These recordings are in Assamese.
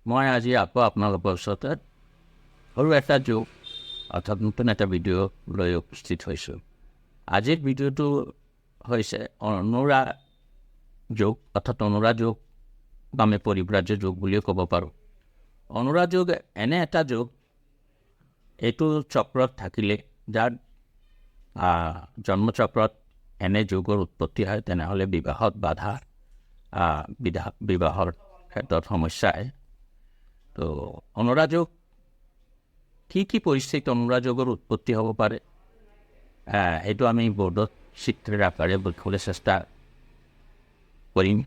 মই আজি আকৌ আপোনালোকৰ ওচৰতে সৰু এটা যোগ অৰ্থাৎ নতুন এটা ভিডিঅ' লৈ উপস্থিত হৈছোঁ। আজিৰ ভিডিঅ'টো হৈছে অনুৰা যোগ অৰ্থাৎ অনুৰা যোগ বা আমি পৰিব্ৰাজ্য যোগ বুলিও ক'ব পাৰোঁ। অনুৰা যোগ এনে এটা যোগ, এইটো চক্ৰত থাকিলে যাৰ জন্মচক্ৰত এনে যোগৰ উৎপত্তি হয় তেনেহ'লে বিবাহত বাধা, বিবাহৰ ক্ষেত্ৰত সমস্যা আহে। তো অনুৰা যোগ কি পৰিস্থিতিত অনুৰা যোগৰ উৎপত্তি হ'ব পাৰে, এইটো আমি বৰ্ডত চিত্ৰৰ আকাৰে লিখিবলৈ চেষ্টা কৰিম।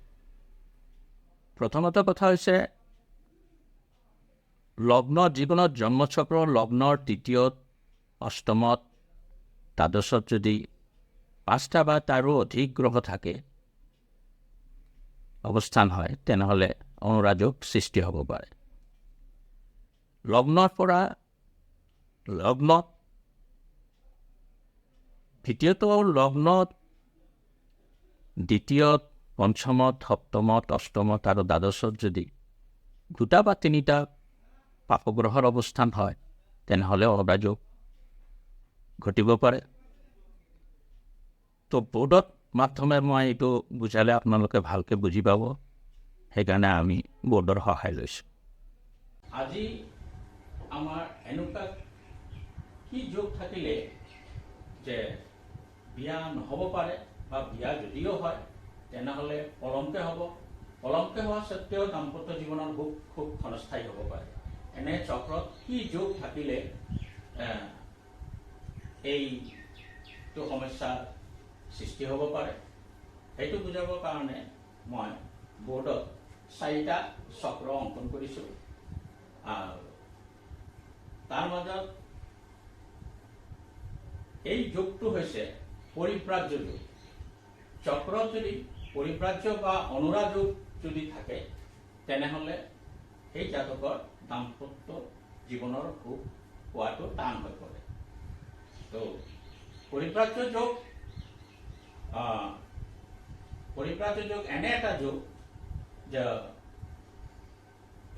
প্ৰথমত কথা হৈছে লগ্নত, যিকোনো জন্মচক্ৰৰ লগ্নৰ তৃতীয়ত, অষ্টমত, দ্বাদশত যদি 5টা বা তাৰো অধিক গ্ৰহ থাকে অৱস্থান হয় তেনেহ'লে অনুৰা যোগ সৃষ্টি হ'ব পাৰে। লগ্নৰ পৰা লগ্নত দ্বিতীয়ত লগ্নত দ্বিতীয়ত, পঞ্চমত, সপ্তমত, অষ্টমত আৰু দ্বাদশত যদি 2টা বা 3টা পাপগ্ৰহৰ অৱস্থান হয় তেনেহ'লে অনুৰা যোগ ঘটিব পাৰে। তো বৰ্ডত মাধ্যমে মই এইটো বুজালে আপোনালোকে ভালকৈ বুজি পাব, সেইকাৰণে আমি বৰ্ডৰ সহায় লৈছোঁ। আজি আমাৰ এনেকুৱা কি যোগ থাকিলে যে বিয়া নহ'ব পাৰে বা বিয়া যদিও হয় তেনেহ'লে পলমকৈ হ'ব, পলমকৈ হোৱা স্বত্বেও দাম্পত্য জীৱনৰ খুব ক্ষণস্থায়ী হ'ব পাৰে। এনে চক্ৰত কি যোগ থাকিলে এইটো সমস্যাৰ সৃষ্টি হ'ব পাৰে সেইটো বুজাবৰ কাৰণে মই বৰ্ডত 4টা চক্ৰ অংকন কৰিছোঁ। তাৰ মাজত এই যোগটো হৈছে পৰিব্ৰাজ্য যোগ। চক্ৰত যদি পৰিব্ৰাজ্য বা অনুৰা যোগ যদি থাকে তেনেহ'লে সেই জাতকৰ দাম্পত্য জীৱনৰ সুখ পোৱাটো টান হৈ পৰে। তো পৰিব্ৰাজ্য যোগ এনে এটা যোগ যে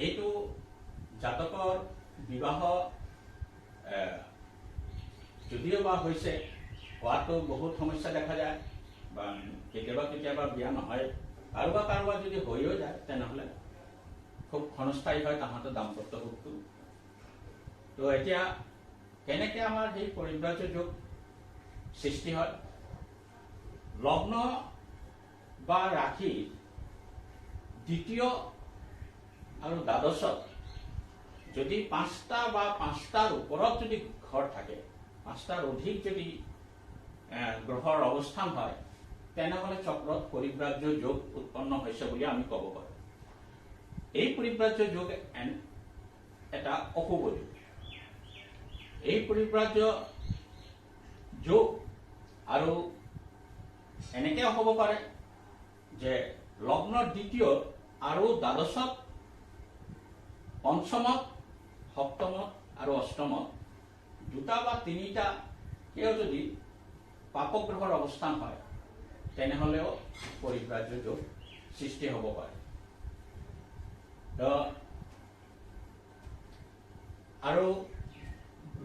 এইটো জাতকৰ বিবাহ যদিও বা হৈছে, হোৱাটো বহুত সমস্যা দেখা যায় বা কেতিয়াবা বিয়া নহয়, কাৰোবাৰ যদি হৈও যায় তেনেহ'লে খুব ক্ষণস্থায়ী হয় তাহাঁতৰ দাম্পত্য সুখটো। তো এতিয়া কেনেকৈ আমাৰ সেই পৰিব্ৰাজ্য যোগ সৃষ্টি হয়? লগ্ন বা ৰাশি দ্বিতীয় আৰু দ্বাদশত যদি 5টা বা 5টাৰ ওপৰত যদি ঘৰ থাকে, 5টাৰ অধিক যদি গ্ৰহৰ অৱস্থান হয় তেনেহ'লে চক্ৰত পৰিব্ৰাজ্য যোগ উৎপন্ন হৈছে বুলি আমি ক'ব পাৰোঁ। এই পৰিব্ৰাজ্য যোগ এটা অশুভ যোগ। এই পৰিব্ৰাজ্য যোগ আৰু এনেকৈ হ'ব পাৰে যে লগ্নৰ দ্বিতীয় আৰু দ্বাদশত, পঞ্চমত, সপ্তমত আৰু অষ্টমত 2টা বা 3টা যদি পাপগ্ৰহৰ অৱস্থান হয় তেনেহ'লেও পৰিব্ৰাজ্য যোগ সৃষ্টি হ'ব পাৰে। আৰু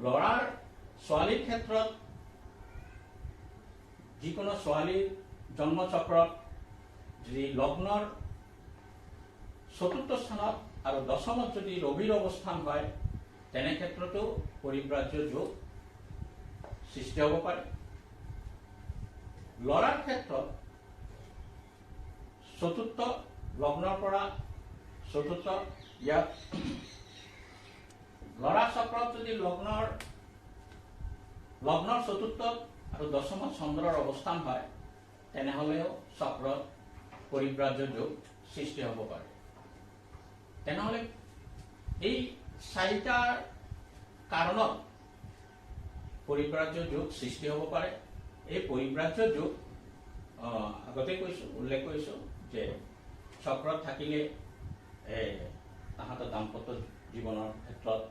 ল'ৰাৰ ছোৱালীৰ ক্ষেত্ৰত যিকোনো ছোৱালীৰ জন্মচক্ৰত যদি লগ্নৰ 4ৰ্থ স্থানত আৰু 10মত যদি ৰবিৰ অৱস্থান হয় তেনে ক্ষেত্ৰতো পৰিব্ৰাজ্য যোগ সৃষ্টি হ'ব পাৰে। ল'ৰাৰ ক্ষেত্ৰত 4ৰ্থ লগ্নৰ পৰা 4ৰ্থ ইয়াত ল'ৰা চক্ৰত যদি লগ্নৰ 4ৰ্থত আৰু 10মত চন্দ্ৰৰ অৱস্থান হয় তেনেহ'লেও চক্ৰত পৰিব্ৰাজ্য যোগ সৃষ্টি হ'ব পাৰে। তেনেহ'লে এই 4টাৰ কাৰণত পৰিব্ৰাজ্য যোগ সৃষ্টি হ'ব পাৰে। এই পৰিব্ৰাজ্য যোগ আগতে উল্লেখ কৰিছোঁ যে চক্ৰত থাকিলে তাহাঁতৰ দাম্পত্য জীৱনৰ ক্ষেত্ৰত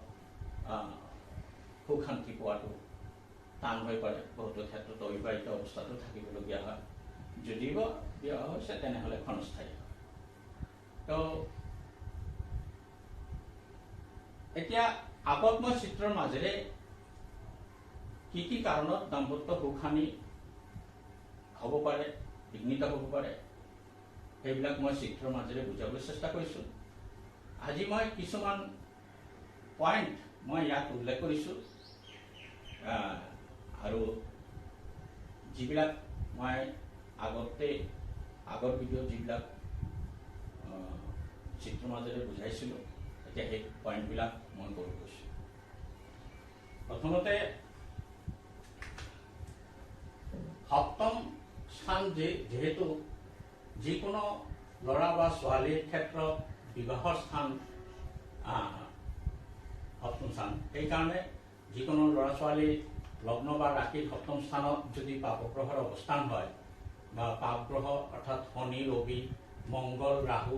সুখ শান্তি পোৱাটো টান হৈ পৰে। বহুতো ক্ষেত্ৰত অবিবাহিত অৱস্থাতো থাকিবলগীয়া হয়। যদিও বিয়া হৈছে তেনেহ'লে ক্ষণস্থায়ী হয়। তো এতিয়া আগত মই চিত্ৰৰ মাজেৰে কি কাৰণত দাম্পত্য সুখ হানি হ'ব পাৰে, বিঘ্নিত হ'ব পাৰে, সেইবিলাক মই চিত্ৰৰ মাজেৰে বুজাবলৈ চেষ্টা কৰিছোঁ। আজি মই কিছুমান পইণ্ট মই ইয়াত উল্লেখ কৰিছোঁ, আৰু যিবিলাক মই আগৰ ভিডিঅ'ত যিবিলাক চিত্ৰৰ মাজেৰে বুজাইছিলোঁ, এতিয়া সেই পইণ্টবিলাক মই কৰি গৈছোঁ। প্ৰথমতে সপ্তম স্থান যিহেতু যিকোনো ল'ৰা বা ছোৱালীৰ ক্ষেত্ৰত বিবাহৰ স্থান সপ্তম স্থান, সেইকাৰণে যিকোনো ল'ৰা ছোৱালী লগ্ন বা ৰাশিৰ সপ্তম স্থানত যদি পাপগ্ৰহৰ অৱস্থান হয়, বা পাপগ্ৰহ অৰ্থাৎ শনি, ৰবি, মংগল, ৰাহু,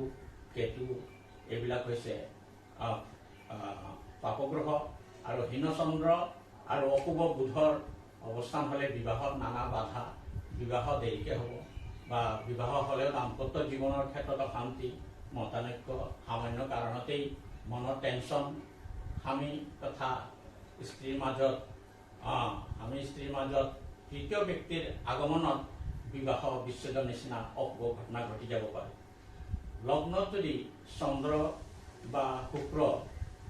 কেতু এইবিলাক হৈছে পাপগ্ৰহ, আৰু হীনচন্দ্ৰ আৰু অশুভ বুধৰ অৱস্থান হ'লে বিবাহত নানা বাধা, বিবাহ দেৰিকৈ হ'ব, বা বিবাহ হ'লেও দাম্পত্য জীৱনৰ ক্ষেত্ৰত অশান্তি, মতানৈক্য, সামান্য কাৰণতেই মনৰ টেনশ্যন, স্বামী তথা স্ত্ৰীৰ মাজত তৃতীয় ব্যক্তিৰ আগমনত বিবাহ বিচ্ছেদৰ নিচিনা অশুভ ঘটনা ঘটি যাব পাৰে। লগ্নত যদি চন্দ্ৰ বা শুক্ৰ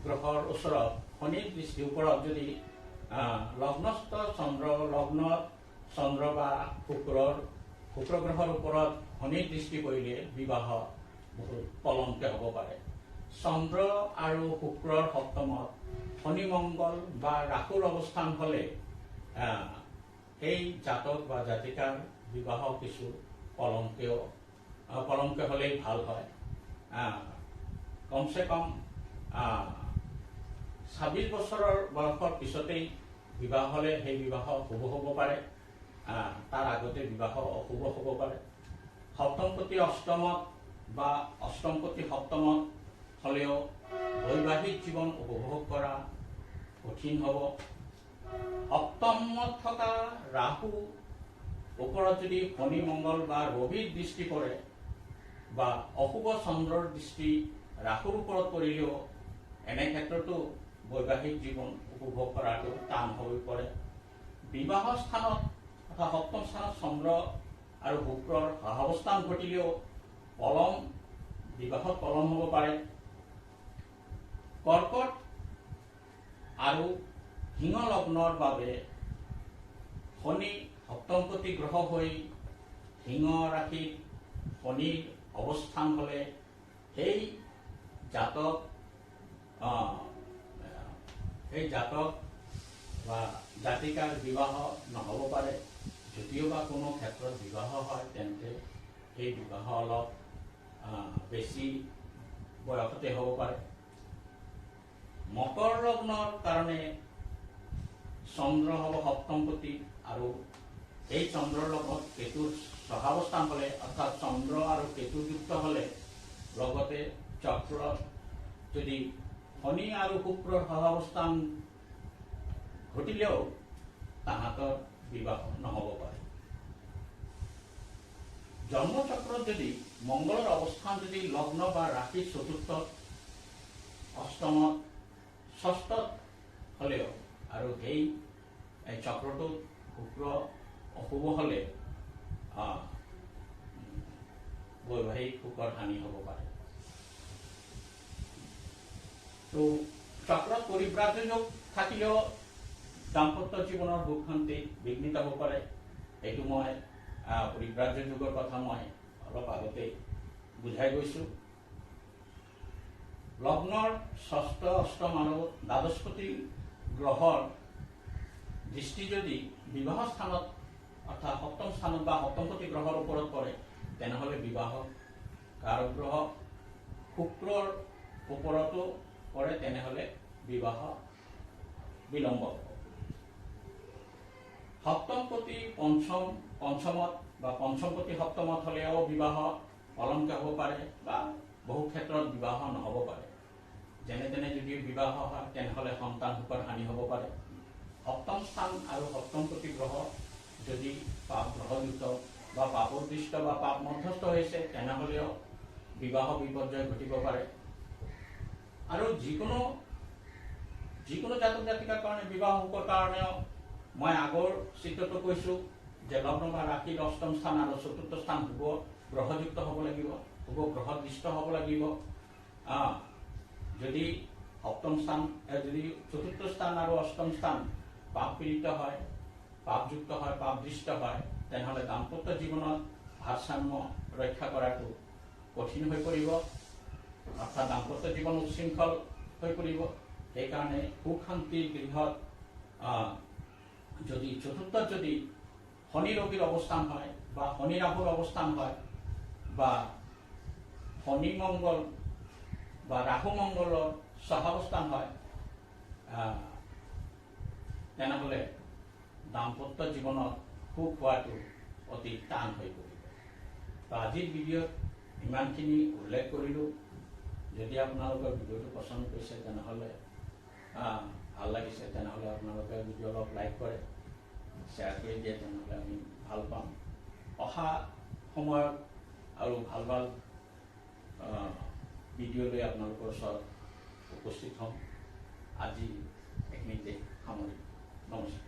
গ্ৰহৰ ওচৰত শনিৰ দৃষ্টিৰ ওপৰত যদি লগ্নস্থ লগ্নত চন্দ্ৰ বা শুক্ৰ গ্ৰহৰ ওপৰত শনিৰ দৃষ্টি পৰিলে বিবাহ বহুত পলমকৈ হ'ব পাৰে। চন্দ্ৰ আৰু শুক্ৰৰ সপ্তমত শনি, মংগল বা ৰাহুৰ অৱস্থান হ'লে সেই জাতক বা জাতিকাৰ বিবাহ কিছু পলমকৈ হ'লেই ভাল হয়। কমচে কম 26 বছৰৰ বয়সৰ পিছতেই বিবাহ হ'লে সেই বিবাহ শুভ হ'ব পাৰে, তাৰ আগতে বিবাহ অশুভ হ'ব পাৰে। সপ্তমপতি অষ্টমত বা অষ্টমপতি সপ্তমত হ'লেও বৈবাহিক জীৱন উপভোগ কৰা কঠিন হ'ব। সপ্তমত থকা ৰাহু ওপৰত যদি শনি, মংগল বা ৰবিৰ দৃষ্টি পৰে, বা অশুভ চন্দ্ৰৰ দৃষ্টি ৰাহুৰ ওপৰত পৰিলেও এনে ক্ষেত্ৰতো বৈবাহিক জীৱন উপভোগ কৰাটো টান হৈ পৰে। বিবাহ স্থানত অৰ্থাৎ সপ্তম স্থানত চন্দ্ৰ আৰু শুক্ৰৰ সহাৱস্থান ঘটিলেও বিবাহত পলম হ'ব পাৰে। কৰ্কট আৰু সিংহ লগ্নৰ বাবে শনি সপ্তমপতি গ্ৰহ হৈ সিংহ ৰাশিত শনিৰ অৱস্থান হ'লে সেই জাতক বা জাতিকাৰ বিবাহ নহ'ব পাৰে। যদিও বা কোনো ক্ষেত্ৰত বিবাহ হয়, তেন্তে সেই বিবাহ অলপ বেছি বয়সতে হ'ব পাৰে। মকৰ লগ্নৰ কাৰণে চন্দ্ৰ হ'ব সপ্তমপতি, আৰু এই চন্দ্ৰৰ লগত কেতুৰ সহাৱস্থান হ'লে, অৰ্থাৎ চন্দ্ৰ আৰু কেতুযুক্ত হ'লে, লগতে চক্ৰত যদি শনি আৰু শুক্ৰৰ সহাৱস্থান ঘটিলেও তাহাঁতৰ বিবাহ নহ'ব পাৰে। জন্মচক্ৰত যদি মংগলৰ অৱস্থান যদি লগ্ন বা ৰাশিৰ চতুৰ্থত, অষ্টমত, ষষ্ঠত হ'লেও, আৰু সেই চক্ৰটোত শুক্ৰ অশুভ হ'লে বৈবাহিক সুখৰ হানি হ'ব পাৰে। তো চক্ৰত পৰিব্ৰাজক যোগ থাকিলেও দাম্পত্য জীৱনৰ সুখ শান্তি বিঘ্নিত হ'ব পাৰে। এইটো মই পৰিব্ৰাজক যোগৰ কথা মই অলপ আগতে বুজাই গৈছোঁ। লগ্নৰ ষষ্ঠ, অষ্টম আৰু দ্বাদশপতি গ্ৰহৰ দৃষ্টি যদি বিবাহ স্থানত অৰ্থাৎ সপ্তম স্থানত বা সপ্তমপতি গ্ৰহৰ ওপৰত পৰে, তেনেহ'লে বিবাহ কাৰক গ্ৰহ শুক্ৰৰ ওপৰতো পৰে, তেনেহ'লে বিবাহ বিলম্ব হ'ব। সপ্তমপতি পঞ্চমত বা পঞ্চমপতি সপ্তমত হ'লেও বিবাহ পলমকৈ হ'ব পাৰে, বা বহু ক্ষেত্ৰত বিবাহ নহ'ব পাৰে। যেনে তেনে যদি বিবাহ হয়, তেনেহ'লে সন্তান সুখৰ হানি হ'ব পাৰে। সপ্তম স্থান আৰু সপ্তমপতি গ্ৰহ যদি পাপ গ্ৰহযুক্ত বা পাপদৃষ্ট বা পাপ মধ্যস্থ হৈছে, তেনেহ'লেও বিবাহ বিপৰ্যয় ঘটিব পাৰে। আৰু যিকোনো যিকোনো জাতক জাতিকাৰ কাৰণে বিবাহ সুখৰ কাৰণেও মই আগৰ চিত্ৰটো কৈছোঁ যে লগ্ন বা ৰাশিৰ অষ্টম স্থান আৰু চতুৰ্থ স্থান শুভ গ্ৰহযুক্ত হ'ব লাগিব, শুভ গ্ৰহদৃষ্ট হ'ব লাগিব। যদি সপ্তম স্থান যদি চতুৰ্থ স্থান আৰু অষ্টম স্থান পাপ পীড়িত হয়, পাপযুক্ত হয়, পাপদৃষ্ট হয়, তেনেহ'লে দাম্পত্য জীৱনত ভাৰসাম্য ৰক্ষা কৰাটো কঠিন হৈ পৰিব, অৰ্থাৎ দাম্পত্য জীৱন উচ্ছৃংখল হৈ পৰিব। সেইকাৰণে সুখ শান্তিৰ গৃহত যদি চতুৰ্থত যদি শনি ৰবিৰ অৱস্থান হয় বা শনি ৰাহুৰ অৱস্থান হয় বা শনি মংগল বা ৰাহু মংগলৰ সহাৱস্থান হয়, তেনেহ'লে দাম্পত্য জীৱনত সুখ হোৱাটো অতি টান হৈ পৰিব। তো আজিৰ ভিডিঅ'ত ইমানখিনি উল্লেখ কৰিলোঁ। যদি আপোনালোকৰ ভিডিঅ'টো পচন্দ কৰিছে তেনেহ'লে ভাল লাগিছে, তেনেহ'লে আপোনালোকে ভিডিঅ' অলপ লাইক কৰে, শ্বেয়াৰ কৰি দিয়ে, তেনেহ'লে আমি ভাল পাম। অহা সময়ত আৰু ভাল ভাল ভিডিঅ' লৈ আপোনালোকৰ ওচৰত উপস্থিত হ'ম। আজি এইখিনিতে সামৰিম। নমস্কাৰ।